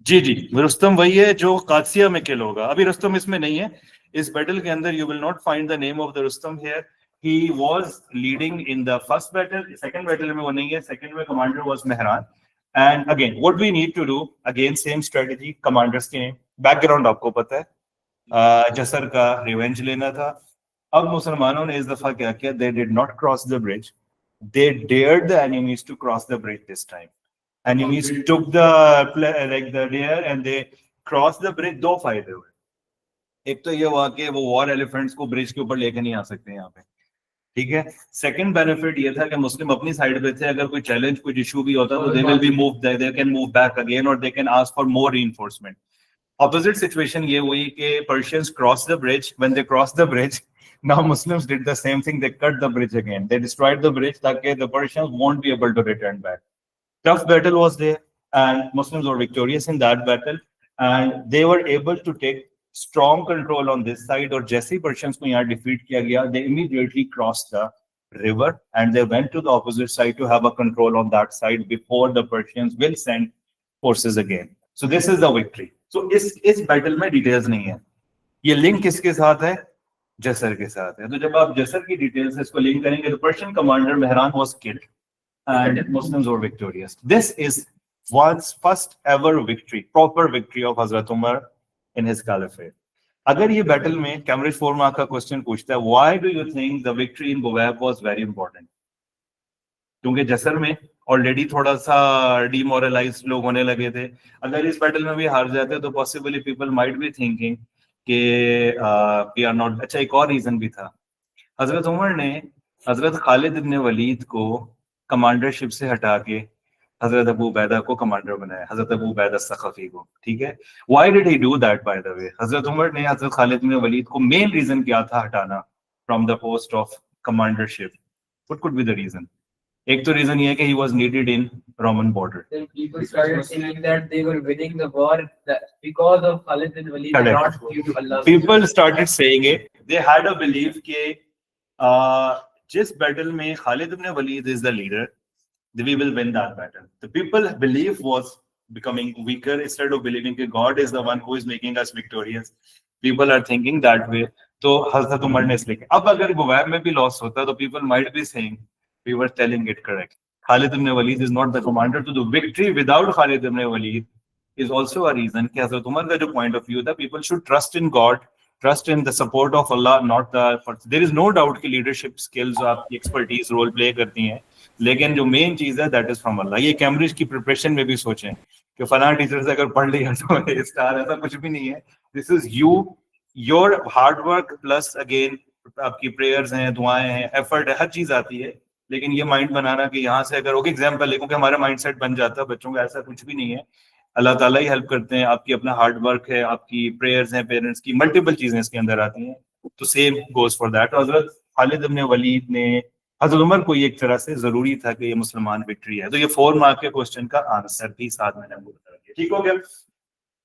जी, रुस्तम वही है जो कादसिया में किल होगा. अभी रुस्तम इसमें नहीं है इस बैटल के अंदर. You will not find the name of the Rustam here. He was leading in the first battle. Second battle में वो नहीं है. सेकंड में commander was Mehran. And again what we need to do, again same strategy. Commanders के background आपको पता है, जसर का रिवेंज लेना था. अब मुसलमानों ने इस दफा क्या किया? They did not cross the bridge, they dared the enemies to cross the bridge this time. Enemies took the like the dare and they cross the bridge. दो फायदे हुए. एक तो ये हुआ कि वो वॉर एलिफेंट्स को ब्रिज के ऊपर लेके नहीं आ सकते यहाँ पे. ठीक है. सेकंड बेनिफिट ये था कि मुस्लिम अपनी साइड पे थे. अगर कोई चैलेंज, कोई इशू भी होता तो they will be move, they can move back again और they can ask for more reinforcement. Opposite situation ये हुई कि Persians cross the bridge. When they cross the bridge, now Muslims did the same thing. They cut the bridge again, they destroyed the bridge ताकि the Persians won't be able to return back. Tough battle was there and Muslims were victorious in that battle and they were able to take strong control on this side. और जैसे ही Persians को यहाँ defeat किया गया, they immediately crossed the river and they went to the opposite side to have a control on that side before the Persians will send forces again. So this is the victory. So इस battle में details नहीं है. ये link किसके साथ है? जसर के साथ है. तो जब आप जसर की details से इसको link करेंगे, तो Persian commander Mehran was killed and Muslims were victorious. This is was first ever victory, proper victory of Hazrat Umar in his caliphate. अगर ये बैटल में कैम्ब्रिज 4 मार्क का क्वेश्चन पूछता है, why do you think the victory in Buwaib was very important? क्योंकि जसर में already थोड़ा सा डिमोरलाइज लोग होने लगे थे. अगर इस बैटल में भी हार जाते तो possibly people might be thinking कि वी आर नॉट. अच्छा, एक और रीजन भी था. हजरत उमर ने हजरत खालिद इब्न वलीद को कमांडरशिप से हटा के हजरत अबू उबैदा को कमांडर बनाया, हजरत अबू उबैदा सखफी को. ठीक है, why did he do that? By the way, Hazrat Umar ने हजरत खालिद इब्न वलीद को मेन रीजन क्या था हटाना from the post of commandership? What could be the reason? एक तो रीजन ये है कि he was needed in Roman border. Then people started saying that they were winning the war because of Khalid bin Walid and not due to Allah. People started saying it. They had a belief कि जिस battle में खालिद इब्न Waleed is the leader, we will win that battle. The people belief was becoming weaker instead of believing that God is the one who is making us victorious. People are thinking that way. तो हजरत Umar ने इसलिए. अब अगर बुवैब में भी loss होता तो people might be saying we were telling it correct. Khalid ibn Walid is not the commander. So the victory without Khalid ibn Walid is also a reason कि हजरत उमर का जो point of view था, people should trust in God, trust in the support of Allah, not the. There is no doubt कि leadership skills आपकी expertise role play करती हैं, लेकिन जो main चीज है that is from Allah. ये कैम्ब्रिज की प्रिपरेशन में भी सोचें कि फलां टीचर से अगर पढ़ लिया तो स्टार, ऐसा कुछ भी नहीं है. This is you, your hard work plus again आपकी prayers हैं, दुआएं हैं, effort है, हर चीज आती है. लेकिन ये माइंड बनाना कि यहाँ से अगर ओके एग्जांपल लेकिन हमारा माइंडसेट बन जाता है बच्चों का, ऐसा कुछ भी नहीं है. अल्लाह ताला ही हेल्प करते हैं. आपकी अपना हार्ड वर्क है, आपकी प्रेयर्स हैं, पेरेंट्स की, मल्टीपल चीजें इसके अंदर आती हैं. तो सेम गोज फॉर दैट. हजरत खालिद इब्न वलीद ने हजरत उमर को ये एक तरह से जरूरी था कि ये मुसलमान विक्ट्री है. तो ये 4 मार्क के क्वेश्चन का आंसर भी साथ मैंने बोल दिया. ठीक हो गया.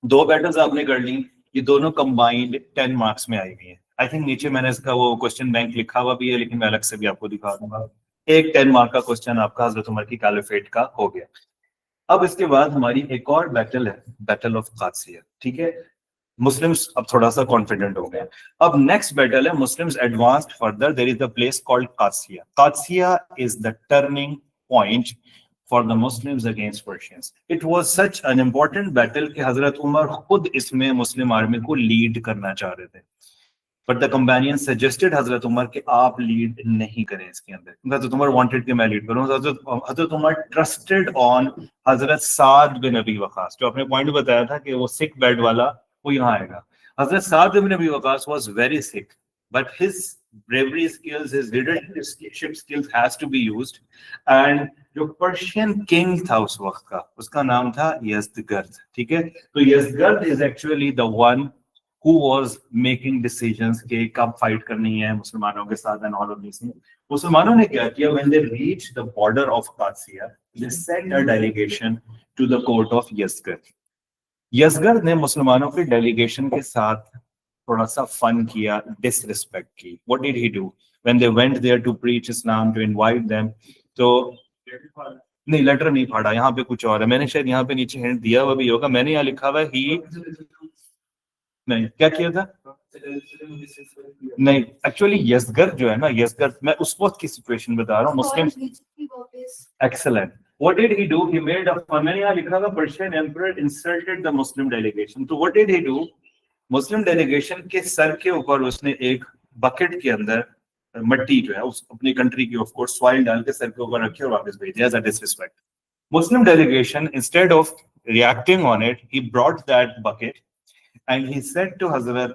2 बैटल्स आपने कर ली, ये दोनों कंबाइंड 10 मार्क्स में आई हुई है. आई थिंक नीचे मैंने इसका वो क्वेश्चन बैंक लिखा हुआ भी है, लेकिन मैं अलग से भी आपको दिखा दूंगा. एक 10 मार्क का क्वेश्चन आपका हजरत उमर की कैलिफेट का हो गया. अब इसके बाद हमारी एक और बैटल है, बैटल ऑफ कादसिया. ठीक है, मुस्लिम्स अब थोड़ा सा कॉन्फिडेंट हो गए. अब नेक्स्ट बैटल है, Muslims advanced further. There is a place called Qadisiyyah. Qadisiyyah is the turning point for the Muslims against Persians. It was such an important battle कि हजरत उमर खुद इसमें मुस्लिम आर्मी को लीड करना चाह रहे थे. But the companion suggested हजरत उमर कि आप लीड नहीं करें इसके अंदर. हजरत उमर wanted कि मैं लीड करूं. हजरत उमर trusted on हजरत साद बिन अबी वकास, जो आपने पॉइंट बताया था कि वो सिक बेड वाला, वो यहाँ आएगा. हजरत साद बिन अबी Waqas was very sick, but his bravery skills, his leadership skills has to be used. And जो पर्शियन किंग था उस वक्त का, उसका नाम था यज़दगर्द. ठीक है, तो यज़दगर्द is actually the one who was making decisions कि कब फाइट करनी है मुसलमानों के साथ and all of these things. मुसलमानों ने क्या किया? When they reached the border of Qadsiya, they sent a delegation to the court of Yasgard. यज़दगर्द ने मुसलमानों के डेलीगेशन के साथ थोड़ा सा फन किया, डिसरिस्पेक्ट की. What did he do? When they went there to preach Islam, to invite them, तो नहीं, लेटर नहीं फाड़ा. यहाँ पे कुछ और है. मैंने शायद यहाँ पे नीचे हिंट दिया हुआ भी होगा. मैंने यहाँ लिखा हुआ है ही नहीं, क्या किया था? नहीं, एक्चुअली यज़दगर्द जो है ना, यज़दगर्द, मैं उस वक्त की सिचुएशन बता रहा हूँ. मुस्लिम, excellent. What did he do? He made a fun. मैंने यहाँ लिखा था Persian emperor insulted the Muslim delegation. तो what did he do? Muslim delegation के सर के ऊपर उसने एक बकेट के अंदर मट्टी जो है उस अपनी कंट्री की ऑफ कोर्स सॉइल डाल के सर के ऊपर रखी और वापस भेज दिया. As a disrespect. Muslim delegation instead of reacting on it, he brought that bucket and he said to Hazrat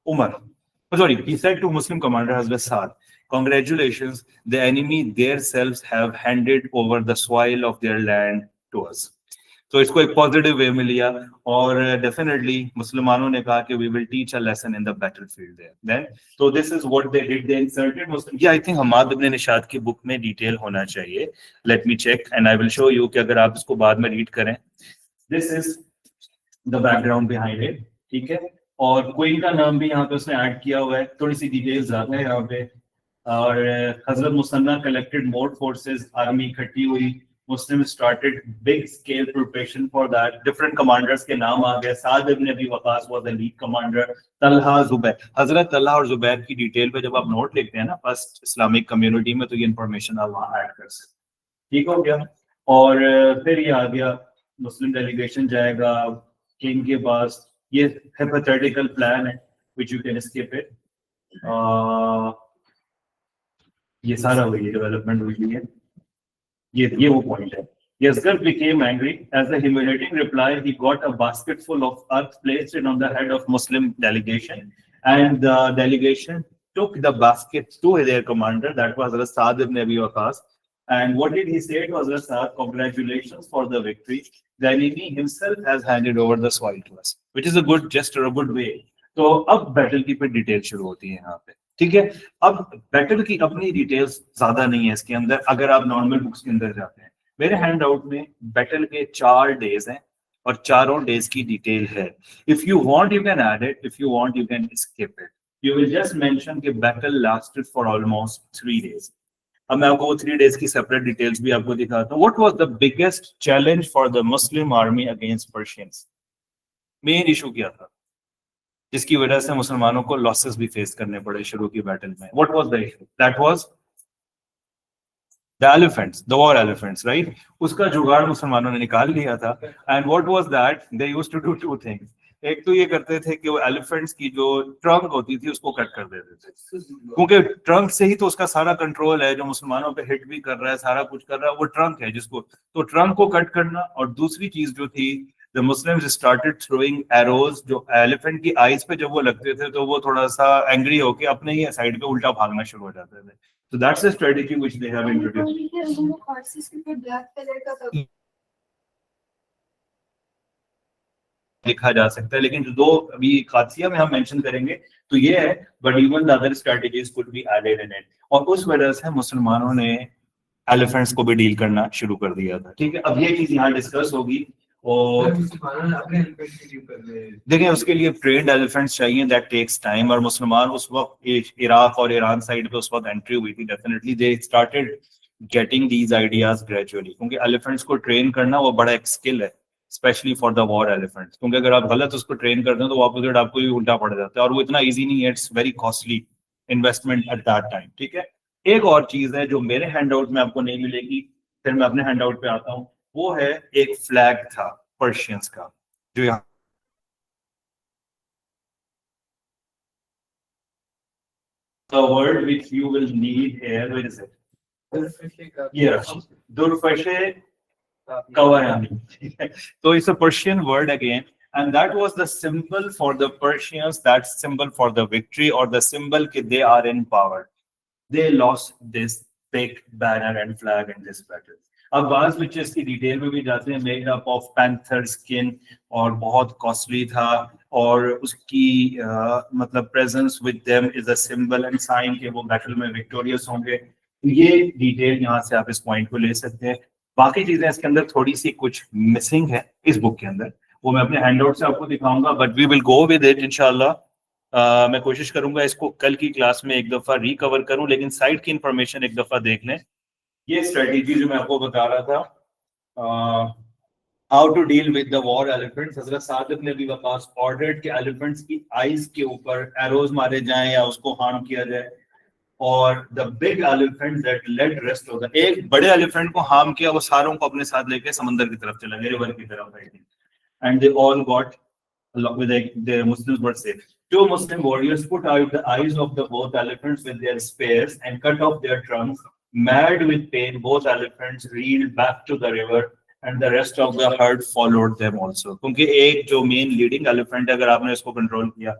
Umar, he said to Muslim commander Hazrat Saad, congratulations, the enemy themselves have handed over the soil of their land to us. तो इसको एक positive way में लिया और definitely मुसलमानों ने कहा कि we will teach a lesson in the battlefield there. Then, so this is what they did. They inserted Muslim. Yeah, I think Hammad ibn Nishat की बुक में डिटेल होना चाहिए. Let me check and I will show you कि अगर आप इसको बाद में रीड करें. This is the background behind it. ठीक है, और क्वीन का नाम भी यहाँ पे उसने ऐड किया हुआ है. थोड़ी सी डिटेल्स आते हैं यहाँ पे. और हजरत Muthanna collected more forces, army इकट्ठी हुई. Muslim started big scale preparation for that. Different commanders के नाम आ गए. Saad ibn Abi Waqqas was the lead commander. Talha, Zubair. हजरत तलहा और जुबैर की डिटेल पे जब आप नोट लिखते हैं ना फर्स्ट इस्लामिक कम्युनिटी में, तो ये इंफॉर्मेशन आप वहाँ ऐड कर सकते. ठीक हो गया. और फिर ये आ गया मुस्लिम डेलीगेशन जाएगा किंग के पास, ये हाइपोथेटिकल प्लान है which you can skip it. ये सारा वही डेवलपमेंट हुई है, ये वो पॉइंट है। Yazgul became angry. As a humiliating reply, he got a basket full of earth, placed it on the head of Muslim delegation, and the delegation took the basket to their commander, that was Sa'd ibn Abi Waqqas. And what did he say to Hazrat Sa'd? Congratulations for the victory. The enemy himself has handed over the soil to us, which is a good gesture, a good way. तो अब battle की फिर detail शुरू होती है यहाँ पे, ठीक है। अब बैटल की अपनी डिटेल्स ज्यादा नहीं है इसके अंदर, अगर आप नॉर्मल बुक्स के अंदर जाते हैं। मेरे हैंड आउट में बैटल के 4 डेज हैं और चारों डेज की डिटेल है। If you want you can add it, if you want you can skip it. You will just mention कि battle lasted for almost 3 days. अब मैं आपको वो 3 डेज की सेपरेट डिटेल्स भी आपको दिखाता हूँ। What was the biggest challenge for the Muslim army against Persians? Main issue क्या था जिसकी वजह से मुसलमानों को लॉसेस भी फेस करने पड़े शुरू की बैटल में? What was the issue? That was the elephants, the war elephants, right? उसका जुगाड़ मुसलमानों ने निकाल लिया था। and what was that? They used to do 2 things. एक तो ये करते थे कि वो एलिफेंट्स की जो ट्रंक होती थी उसको कट कर देते थे, क्योंकि ट्रंक से ही तो उसका सारा कंट्रोल है, जो मुसलमानों पे हिट भी कर रहा है, सारा कुछ कर रहा है, वो ट्रंक है जिसको, तो ट्रंक को कट करना। और दूसरी चीज जो थी, the Muslims started throwing arrows, जो एलिफेंट की आईज पे जब वो लगते थे तो वो थोड़ा सा एंग्री होके अपने ही साइड पे उल्टा भागना शुरू हो जाते थे। So that's a strategy which they have introduced. लिखा जा सकता है, लेकिन जो 2 अभी खासिया में हम मेंशन करेंगे तो ये है, but even the other strategies could be added in it. और उस वजह से मुसलमानों ने एलिफेंट्स को भी डील करना शुरू कर दिया था, ठीक है। अब ये चीज यहाँ डिस्कस होगी और देखिए उसके लिए ट्रेंड एलिफेंट्स चाहिए, दैट टेक्स टाइम। और मुसलमान उस वक्त इराक और ईरान साइड पे उस वक्त एंट्री हुई थी, definitely they started getting these ideas gradually, क्योंकि एलिफेंट्स को ट्रेन करना वो बड़ा एक स्किल है, specially for the war elephants, क्योंकि अगर आप गलत उसको ट्रेन करते हैं तो ऑपोजिट आपको भी उल्टा पड़ जाता है, और वो इतना ईजी नहीं है, it's very costly investment at that time, ठीक है। एक और चीज है जो मेरे हैंडआउट में आपको नहीं मिलेगी, फिर मैं अपने हैंडआउट पे आता हूँ, वो है एक फ्लैग था पर्शियंस का, जो यहाँ the word which you will need here, where is it? Yes, Durfashe Kawayani. So it's a Persian word again, and that was the symbol for the Persians, that symbol for the victory, or the symbol that they are in power. They lost this big banner and flag in this battle. अब बाज pictures की detail में भी जाते हैं, made up of panther skin, और बहुत costly था, और उसकी मतलब presence with them is a symbol and sign कि वो बैटल में विक्टोरियस होंगे। ये डिटेल यहाँ से आप इस पॉइंट को ले सकते हैं। बाकी चीजें इसके अंदर थोड़ी सी कुछ मिसिंग है इस बुक के अंदर, वो मैं अपने हैंडआउट से आपको दिखाऊंगा, but we will go with it इंशाल्लाह। मैं कोशिश करूंगा इसको कल की क्लास में एक दफा रिकवर करूं, लेकिन साइड की इंफॉर्मेशन एक दफा देख लें। ये स्ट्रेटेजी जो मैं आपको बता रहा था, how to deal with the war elephants, हजरत Saad ibn Abi Waqqas ordered कि एलिफेंट्स की आईज के ऊपर एरोज मारे जाएं या उसको हार्म किया जाए, और the big elephant that led rest of the, एक बड़े एलिफेंट को हार्म किया, वो सारों को अपने साथ लेके समंदर की तरफ चला गया, रिवर की तरफ, and they all got with the Muslims were safe. 2 Muslim warriors put out the eyes of the both elephants with their spears and cut off their trunks. Mad with pain, both elephants reeled back to the river, and the rest of the herd followed them also. क्योंकि एक जो main leading elephant है, अगर आपने इसको control किया,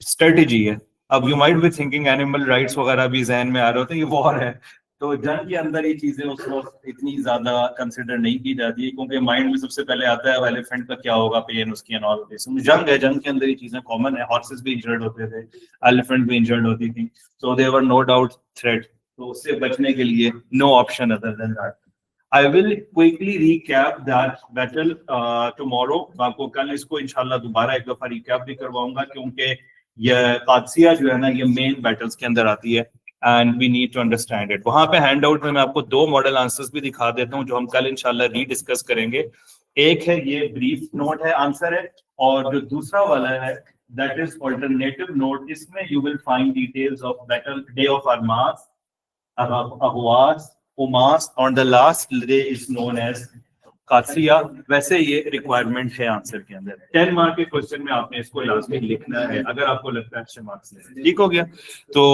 strategy है। अब you might be thinking animal rights वगैरह भी जहन में आ रहे होते हैं, ये वॉर है, तो जंग के अंदर ये चीजें उस वक्त इतनी ज्यादा कंसिडर नहीं की जाती है, क्योंकि माइंड में सबसे पहले आता है एलिफेंट का क्या होगा, पेन उसकी एंड ऑल दिस। जंग है, जंग के अंदर ये चीजें कॉमन है, हॉर्सेस भी इंजर्ड होते थे, एलिफेंट भी इंजर्ड होती थी, so they were no doubt threat. तो उससे बचने के लिए no option other than that. I will quickly recap that battle tomorrow. आपको कल इसको इंशाल्लाह दोबारा एक दफा रिकैप भी करवाऊंगा, क्योंकि ये कादसिया जो है ना, ये मेन बैटल्स के अंदर आती है, and we need to understand it. वहां पे हैंडआउट में मैं आपको 2 मॉडल आंसर्स भी दिखा देता हूं, जो हम कल इंशाल्लाह रीडिस्कस करेंगे। एक है ये ब्रीफ नोट है, आंसर है, और जो दूसरा वाला है दैट इज अल्टरनेटिव नोट। इसमें you will find details of battle, day of Armath, Aghwath, Imas on the last day is known as Qadisiya. वैसे ये रिक्वायरमेंट है आंसर के अंदर। 10 मार्क के क्वेश्चन में आपने इसको लास्ट में लिखना है, अगर आपको लगता है अच्छे मार्क्स। ठीक हो गया। तो